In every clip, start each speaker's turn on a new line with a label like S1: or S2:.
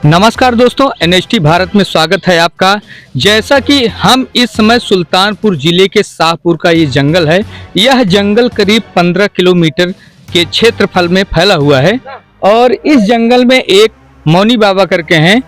S1: नमस्कार दोस्तों, एनएचटी भारत में स्वागत है आपका। जैसा कि हम इस समय सुल्तानपुर जिले के शाहपुर का ये जंगल है। यह जंगल करीब 15 किलोमीटर के क्षेत्रफल में फैला हुआ है और इस जंगल में एक मौनी बाबा करके हैं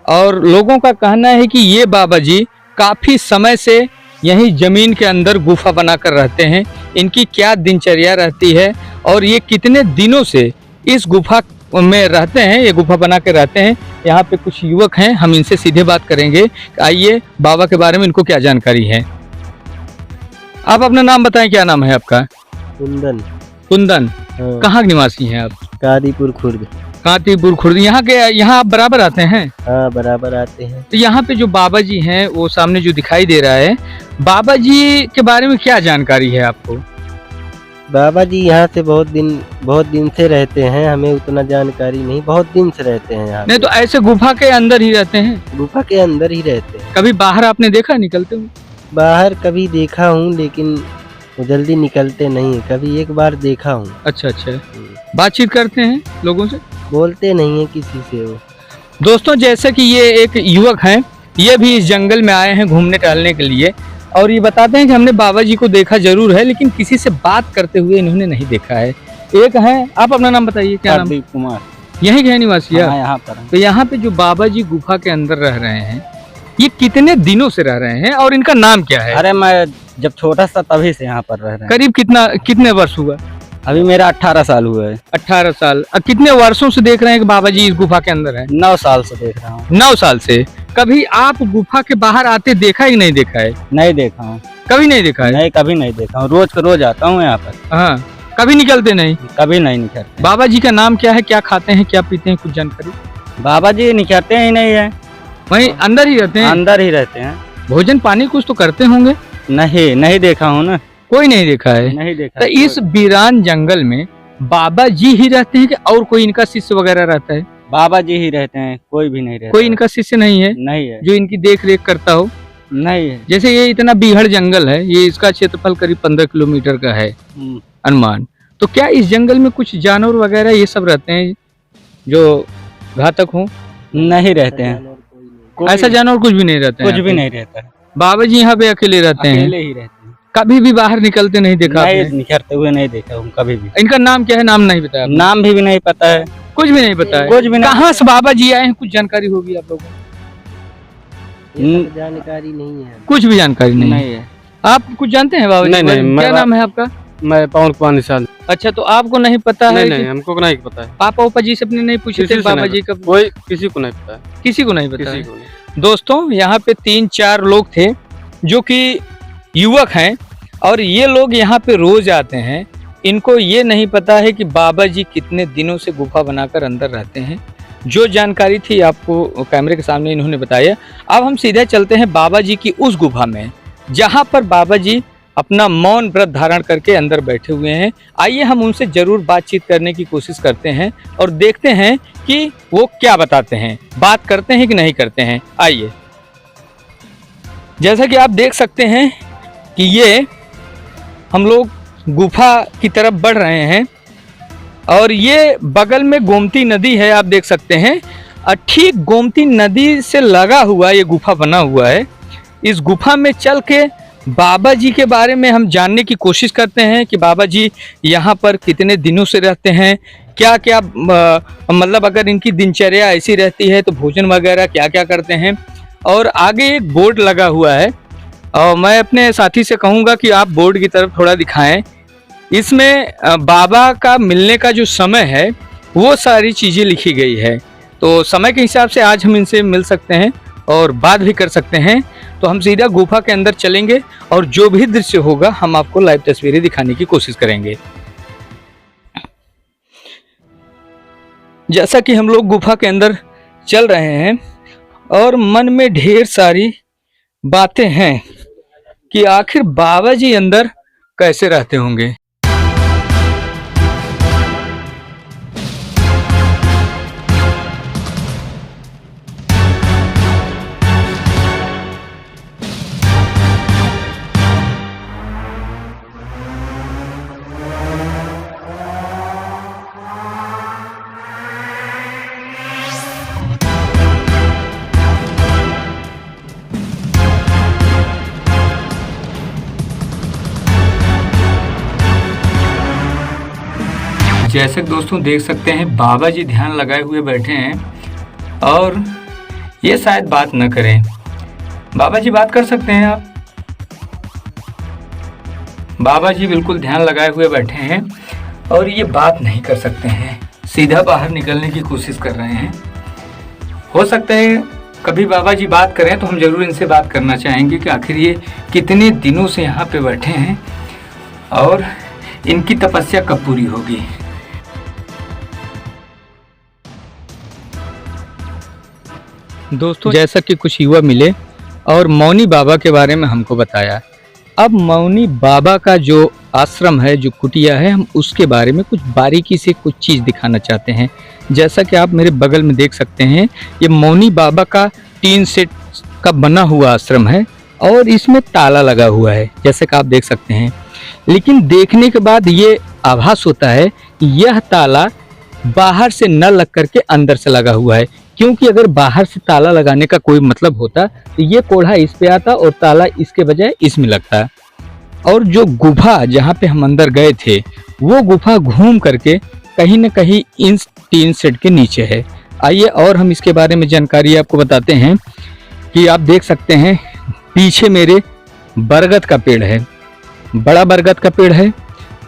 S1: और लोगों का कहना है कि ये बाबा जी काफ़ी समय से यहीं ज़मीन के अंदर गुफा बनाकर रहते हैं। इनकी क्या दिनचर्या रहती है और ये कितने दिनों से इस गुफा में रहते हैं, ये गुफा बना के रहते हैं। यहाँ पे कुछ युवक हैं, हम इनसे सीधे बात करेंगे। आइए, बाबा के बारे में इनको क्या जानकारी है। आप अपना नाम बताएं, क्या नाम है आपका?
S2: कुंदन।
S1: कुंदन,
S2: हाँ।
S1: कहाँ के निवासी हैं आप?
S2: कादीपुर खुर्द।
S1: कादीपुर खुर्द। यहाँ आप बराबर आते हैं?
S2: हाँ, बराबर आते हैं।
S1: तो यहाँ पे जो बाबा जी हैं, वो सामने जो दिखाई दे रहा है, बाबा जी के बारे में क्या जानकारी है आपको?
S2: बाबा जी यहाँ से बहुत दिन से रहते हैं, हमें उतना जानकारी नहीं, बहुत दिन से रहते हैं यहाँ।
S1: नहीं तो ऐसे गुफा के अंदर ही रहते हैं?
S2: गुफा के अंदर ही रहते हैं।
S1: कभी बाहर आपने देखा निकलते हुए?
S2: बाहर कभी देखा हूँ, लेकिन वो जल्दी निकलते नहीं। कभी एक बार देखा हूँ।
S1: अच्छा। बातचीत करते हैं लोगों से?
S2: बोलते नहीं है किसी से वो।
S1: दोस्तों, जैसे कि ये एक युवक हैं, ये भी इस जंगल में आए हैं घूमने टहलने के लिए और ये बताते हैं कि हमने बाबा जी को देखा जरूर है, लेकिन किसी से बात करते हुए इन्होंने नहीं देखा है। एक हैं, आप अपना नाम बताइए, क्या नाम?
S2: प्रदीप कुमार।
S1: यहीं के निवासी?
S2: हाँ, यहाँ पर।
S1: तो यहाँ पे जो बाबा जी गुफा के अंदर रह रहे हैं, ये कितने दिनों से रह रहे हैं और इनका नाम क्या है?
S2: अरे मैं जब छोटा सा तभी से यहाँ पर रह रहे हैं।
S1: करीब कितने वर्ष हुआ?
S2: अभी मेरा 18 साल हुआ है।
S1: 18 साल। कितने वर्षों से देख रहे हैं कि बाबा जी इस गुफा के अंदर है?
S2: 9 साल से देख रहा हूँ।
S1: 9 साल से। कभी आप गुफा के बाहर आते देखा ही नहीं देखा है?
S2: नहीं देखा हूँ।
S1: कभी नहीं देखा है?
S2: नहीं, कभी नहीं देखा हूँ। रोज का रोज आता हूँ यहाँ पर।
S1: हाँ, कभी निकलते नहीं?
S2: कभी नहीं निकलते।
S1: बाबा जी का नाम क्या है, क्या खाते हैं, क्या पीते हैं, कुछ जानकारी?
S2: बाबा जी निकलते ही नहीं है,
S1: वहीं अंदर ही रहते हैं?
S2: अंदर ही रहते हैं।
S1: भोजन पानी कुछ तो करते होंगे?
S2: नहीं देखा हूँ ना।
S1: कोई नहीं देखा है?
S2: नहीं देखा।
S1: तो इस वीरान जंगल में बाबा जी ही रहते हैं कि और कोई इनका शिष्य वगैरह रहता है?
S2: बाबा जी ही रहते हैं, कोई भी नहीं रहता।
S1: कोई इनका शिष्य नहीं है
S2: नहीं है।
S1: जो इनकी देख रेख करता हो?
S2: नहीं है।
S1: जैसे ये इतना बीहड़ जंगल है, ये इसका क्षेत्रफल करीब 15 किलोमीटर का है अनुमान। तो क्या इस जंगल में कुछ जानवर वगैरह ये सब रहते हैं जो घातक हो?
S2: नहीं रहते हैं।
S1: ऐसा जानवर कुछ भी नहीं रहता है?
S2: कुछ भी नहीं रहता है।
S1: बाबा जी यहाँ पे अकेले रहते हैं?
S2: अकेले ही रहते हैं।
S1: कभी भी बाहर निकलते नहीं देखा
S2: नहीं,
S1: आपने?
S2: निकलते हुए नहीं देखा हूँ कभी भी।
S1: इनका नाम क्या है? नाम नहीं बताया आपने?
S2: नाम भी नहीं पता है।
S1: कुछ भी नहीं पता है?
S2: कुछ भी नहीं।
S1: कहाँ से बाबा जी आए हैं, कुछ जानकारी होगी आप लोगों को?
S2: जानकारी नहीं है।
S1: कुछ भी जानकारी नहीं
S2: है।
S1: आप कुछ जानते हैं बाबा जी?
S3: नहीं,
S1: क्या नाम है आपका?
S3: मैं पवन कुमार निशाल।
S1: अच्छा, तो आपको नहीं पता है?
S3: नहीं, हमको नहीं पता है।
S1: पापा उपा जी से अपने नहीं पूछे थे
S3: किसी से
S1: बाबा
S3: नहीं
S1: जी का?
S3: कोई किसी को नहीं पता है।
S1: किसी को नहीं पता
S3: किसी
S1: है।
S3: को नहीं।
S1: दोस्तों, यहाँ पे 3-4 लोग थे जो कि युवक हैं और ये लोग यहाँ पे रोज आते हैं। इनको ये नहीं पता है कि बाबा जी कितने दिनों से गुफा बनाकर अंदर रहते हैं। जो जानकारी थी आपको कैमरे के सामने इन्होंने बताया। अब हम सीधे चलते हैं बाबा जी की उस गुफा में जहाँ पर बाबा जी अपना मौन व्रत धारण करके अंदर बैठे हुए हैं। आइए हम उनसे जरूर बातचीत करने की कोशिश करते हैं और देखते हैं कि वो क्या बताते हैं, बात करते हैं कि नहीं करते हैं। आइए, जैसा कि आप देख सकते हैं कि ये हम लोग गुफा की तरफ बढ़ रहे हैं और ये बगल में गोमती नदी है, आप देख सकते हैं। ठीक गोमती नदी से लगा हुआ ये गुफा बना हुआ है। इस गुफा में चल के बाबा जी के बारे में हम जानने की कोशिश करते हैं कि बाबा जी यहाँ पर कितने दिनों से रहते हैं, क्या क्या मतलब अगर इनकी दिनचर्या ऐसी रहती है तो भोजन वगैरह क्या क्या करते हैं। और आगे एक बोर्ड लगा हुआ है और मैं अपने साथी से कहूँगा कि आप बोर्ड की तरफ थोड़ा दिखाएं। इसमें बाबा का मिलने का जो समय है वो सारी चीज़ें लिखी गई है। तो समय के हिसाब से आज हम इनसे मिल सकते हैं और बात भी कर सकते हैं। तो हम सीधा गुफा के अंदर चलेंगे और जो भी दृश्य होगा हम आपको लाइव तस्वीरें दिखाने की कोशिश करेंगे। जैसा कि हम लोग गुफा के अंदर चल रहे हैं और मन में ढेर सारी बातें हैं कि आखिर बाबा जी अंदर कैसे रहते होंगे। जैसे कि दोस्तों देख सकते हैं बाबा जी ध्यान लगाए हुए बैठे हैं और ये शायद बात न करें। बाबा जी बात कर सकते हैं आप? बाबा जी बिल्कुल ध्यान लगाए हुए बैठे हैं और ये बात नहीं कर सकते हैं, सीधा बाहर निकलने की कोशिश कर रहे हैं। हो सकता है कभी बाबा जी बात करें तो हम जरूर इनसे बात करना चाहेंगे कि आखिर ये कितने दिनों से यहाँ पे बैठे हैं और इनकी तपस्या कब पूरी होगी। दोस्तों जैसा कि कुछ युवा मिले और मौनी बाबा के बारे में हमको बताया। अब मौनी बाबा का जो आश्रम है, जो कुटिया है, हम उसके बारे में कुछ बारीकी से कुछ चीज़ दिखाना चाहते हैं। जैसा कि आप मेरे बगल में देख सकते हैं, ये मौनी बाबा का टीन सेट का बना हुआ आश्रम है और इसमें ताला लगा हुआ है, जैसे कि आप देख सकते हैं। लेकिन देखने के बाद ये आभास होता है कि यह ताला बाहर से न लग करके अंदर से लगा हुआ है, क्योंकि अगर बाहर से ताला लगाने का कोई मतलब होता तो ये कोढ़ा इस पे आता और ताला इसके बजाय इसमें लगता। और जो गुफा जहाँ पे हम अंदर गए थे, वो गुफा घूम करके कहीं न कहीं इन टीन सेट के नीचे है। आइए और हम इसके बारे में जानकारी आपको बताते हैं कि आप देख सकते हैं पीछे मेरे बरगद का पेड़ है, बड़ा बरगद का पेड़ है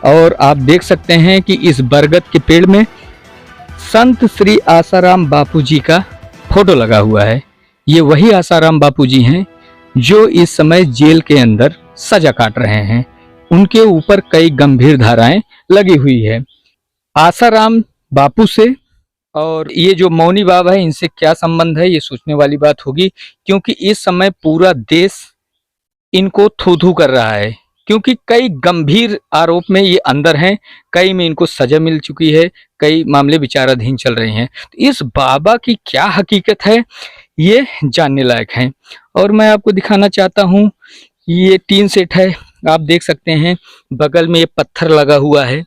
S1: और आप देख सकते हैं कि इस बरगद के पेड़ में संत श्री आसाराम बापू जी का फोटो लगा हुआ है। ये वही आसाराम बापू जी हैं जो इस समय जेल के अंदर सजा काट रहे हैं। उनके ऊपर कई गंभीर धाराएं लगी हुई है। आसाराम बापू से और ये जो मौनी बाबा है, इनसे क्या संबंध है, ये सोचने वाली बात होगी, क्योंकि इस समय पूरा देश इनको थू-थू कर रहा है, क्योंकि कई गंभीर आरोप में ये अंदर हैं, कई में इनको सजा मिल चुकी है, कई मामले विचाराधीन चल रहे हैं। तो इस बाबा की क्या हकीकत है, ये जानने लायक है। और मैं आपको दिखाना चाहता हूँ, ये टीन सेट है, आप देख सकते हैं बगल में ये पत्थर लगा हुआ है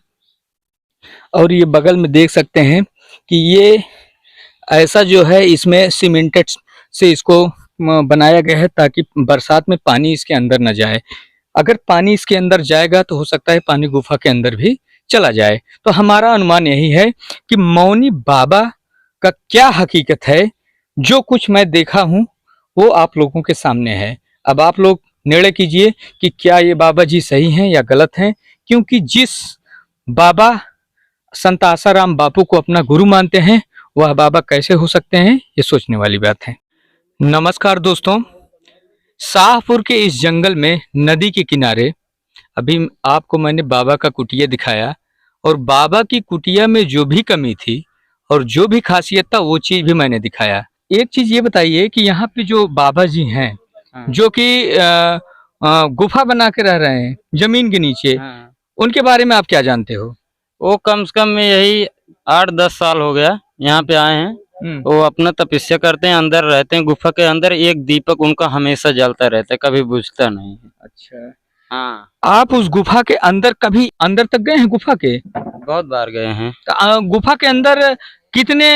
S1: और ये बगल में देख सकते हैं कि ये ऐसा जो है इसमें सीमेंटेड से इसको बनाया गया है ताकि बरसात में पानी इसके अंदर न जाए। अगर पानी इसके अंदर जाएगा तो हो सकता है पानी गुफा के अंदर भी चला जाए। तो हमारा अनुमान यही है कि मौनी बाबा का क्या हकीकत है, जो कुछ मैं देखा हूँ वो आप लोगों के सामने है। अब आप लोग निर्णय कीजिए कि क्या ये बाबा जी सही हैं या गलत हैं, क्योंकि जिस बाबा संत आसाराम बापू को अपना गुरु मानते हैं वह बाबा कैसे हो सकते हैं, ये सोचने वाली बात है। नमस्कार दोस्तों, शाहपुर के इस जंगल में नदी के किनारे अभी आपको मैंने बाबा का कुटिया दिखाया और बाबा की कुटिया में जो भी कमी थी और जो भी खासियत था वो चीज भी मैंने दिखाया। एक चीज ये बताइए कि यहाँ पे जो बाबा जी हैं जो कि गुफा बना के रह रहे हैं जमीन के नीचे, उनके बारे में आप क्या जानते हो?
S4: वो कम से कम यही 8-10 साल हो गया यहाँ पे आए हैं। वो अपना तपस्या करते हैं, अंदर रहते हैं गुफा के अंदर। एक दीपक उनका हमेशा जलता रहता है, कभी बुझता नहीं है।
S1: अच्छा,
S4: हाँ।
S1: आप उस गुफा के अंदर कभी अंदर तक गए हैं? गुफा के
S4: बहुत बार गए हैं।
S1: तो गुफा के अंदर कितने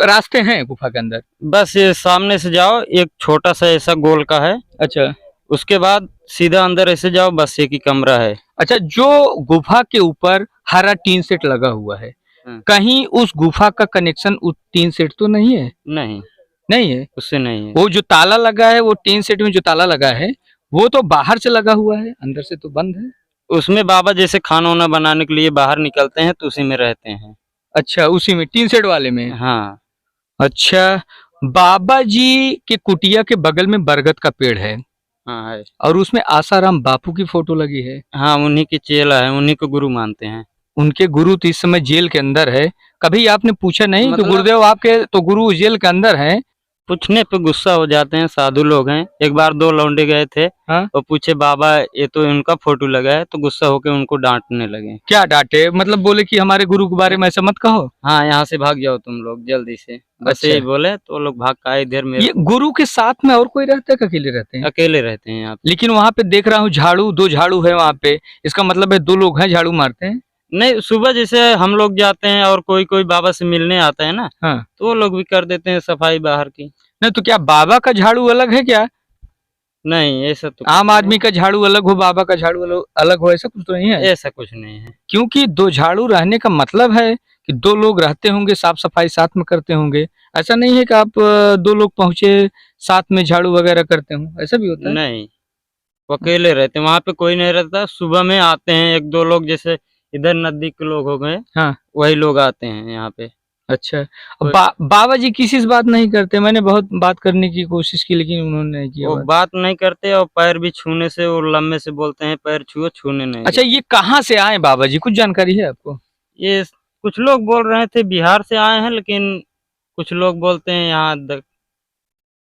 S1: रास्ते हैं गुफा के अंदर?
S4: बस ये सामने से जाओ, एक छोटा सा ऐसा गोल का है।
S1: अच्छा,
S4: उसके बाद सीधा अंदर ऐसे जाओ, बस एक ही कमरा है।
S1: अच्छा, जो गुफा के ऊपर हरा टीन सेट लगा हुआ है, कहीं उस गुफा का कनेक्शन उस टीन सेट तो नहीं है?
S4: नहीं,
S1: नहीं है,
S4: उससे नहीं है।
S1: वो जो ताला लगा है, वो टीन सेट में जो ताला लगा है वो तो बाहर से लगा हुआ है, अंदर से तो बंद है।
S4: उसमें बाबा जैसे खाना वाना बनाने के लिए बाहर निकलते हैं तो उसी में रहते हैं।
S1: अच्छा, उसी में टीन सेट वाले में?
S4: हाँ।
S1: अच्छा, बाबा जी के कुटिया के बगल में बरगद का पेड़ है।
S4: हाँ है।
S1: और उसमें आसाराम बापू की फोटो लगी है।
S4: हाँ, उन्हीं की चेला है, उन्हीं को गुरु मानते हैं।
S1: उनके गुरु तो इस समय जेल के अंदर है। कभी आपने पूछा नहीं कि गुरुदेव आपके तो गुरु जेल के अंदर हैं?
S4: पूछने पे गुस्सा हो जाते हैं, साधु लोग हैं। एक बार 2 लौंडे गए थे और पूछे बाबा ये तो इनका फोटो लगा है, तो गुस्सा होकर उनको डांटने लगे।
S1: क्या डांटे? मतलब बोले कि हमारे गुरु के बारे में ऐसा मत कहो।
S4: हाँ, यहाँ से भाग जाओ तुम लोग जल्दी से, बस यही बोले तो लोग भाग का इधर। मेरे
S1: ये गुरु के साथ में और कोई रहता है कि अकेले रहते हैं?
S4: अकेले रहते हैं यहाँ पे।
S1: लेकिन वहाँ पे देख रहा हूँ झाड़ू, 2 झाड़ू है वहाँ पे, इसका मतलब है 2 लोग हैं झाड़ू मारते हैं?
S4: नहीं, सुबह जैसे हम लोग जाते हैं और कोई कोई बाबा से मिलने आता है ना, तो वो लोग भी कर देते हैं सफाई बाहर की।
S1: नहीं तो क्या बाबा का झाड़ू अलग है क्या?
S4: नहीं ऐसा तो
S1: आम आदमी का झाड़ू अलग हो, बाबा का झाड़ू अलग हो, ऐसा कुछ तो नहीं है?
S4: ऐसा कुछ नहीं है।
S1: क्योंकि दो झाड़ू रहने का मतलब है कि दो लोग रहते होंगे, साफ सफाई साथ में करते होंगे। ऐसा नहीं है कि आप दो लोग पहुंचे साथ में झाड़ू वगैरह करते हो, ऐसा भी होता है?
S4: नहीं, वो अकेले रहते हैं, वहाँ पे कोई नहीं रहता। सुबह में आते हैं एक दो लोग, जैसे इधर नजदीक के लोग हो गए,
S1: हाँ।
S4: वही लोग आते हैं यहाँ पे।
S1: अच्छा। बाबा जी किसी से बात नहीं करते? मैंने बहुत बात करने की कोशिश की लेकिन उन्होंने नहीं किया
S4: वो बात नहीं करते और पैर भी छूने से और लम्बे से बोलते हैं पैर छुओ, छूने नहीं।
S1: अच्छा, ये कहाँ से आए बाबा जी, कुछ जानकारी है आपको?
S4: ये कुछ लोग बोल रहे थे बिहार से आए हैं, लेकिन कुछ लोग बोलते हैं यहाँ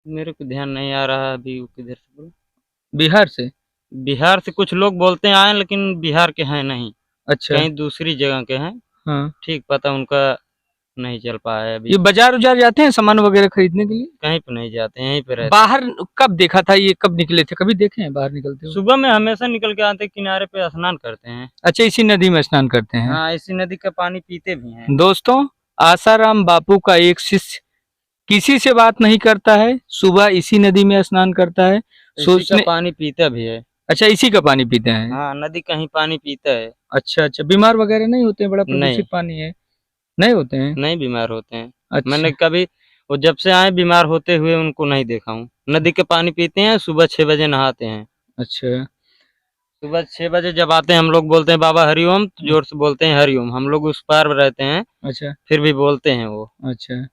S4: मेरे को ध्यान नहीं आ रहा अभी वो किधर से बोल।
S1: बिहार से?
S4: बिहार से कुछ लोग बोलते हैं आए, लेकिन बिहार के हैं नहीं,
S1: अच्छा।
S4: कहीं दूसरी जगह के हैं।
S1: हाँ।
S4: ठीक पता उनका नहीं चल पाया है अभी।
S1: ये बाजार उजार जाते हैं सामान वगैरह खरीदने के लिए?
S4: कहीं पे नहीं जाते, यहीं पे रहते हैं।
S1: बाहर कब देखा था, ये कब निकले थे, कभी देखे हैं बाहर निकलते हुए?
S4: सुबह में हमेशा निकल के आते, किनारे पे स्नान करते हैं।
S1: अच्छा, इसी नदी में स्नान करते हैं?
S4: हाँ, इसी नदी का पानी पीते भी हैं।
S1: दोस्तों, आसाराम बापू का एक शिष्य किसी से बात नहीं करता है, सुबह इसी नदी में स्नान करता है,
S4: इसी का पानी पीता भी है।
S1: अच्छा, इसी का पानी पीते हैं?
S4: हाँ, नदी का ही पानी पीता है।
S1: अच्छा अच्छा, बीमार वगैरह नहीं होते? बड़ा
S4: नहीं।
S1: प्रदूषित पानी है, नहीं होते हैं?
S4: नहीं बीमार होते हैं।
S1: अच्छा।
S4: मैंने कभी वो जब से आए बीमार होते हुए उनको नहीं देखा हूँ। नदी के पानी पीते हैं, सुबह 6 बजे नहाते हैं।
S1: अच्छा।
S4: सुबह 6 बजे जब आते हैं हम लोग बोलते हैं बाबा हरिओम, तो जोर से बोलते हैं हरिओम। हम लोग उस पार रहते हैं,
S1: अच्छा
S4: फिर भी बोलते हैं वो।
S1: अच्छा।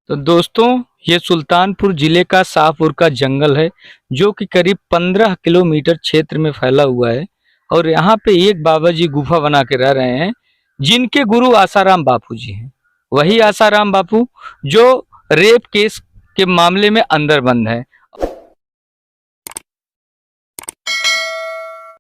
S1: तो दोस्तों, ये सुल्तानपुर जिले का शाहपुर का जंगल है, जो कि करीब 15 किलोमीटर क्षेत्र में फैला हुआ है। और यहाँ पे एक बाबा जी गुफा बना के रह रहे हैं, जिनके गुरु आसाराम बापू जी हैं। वही आसाराम बापू जो रेप केस के मामले में अंदर बंद है।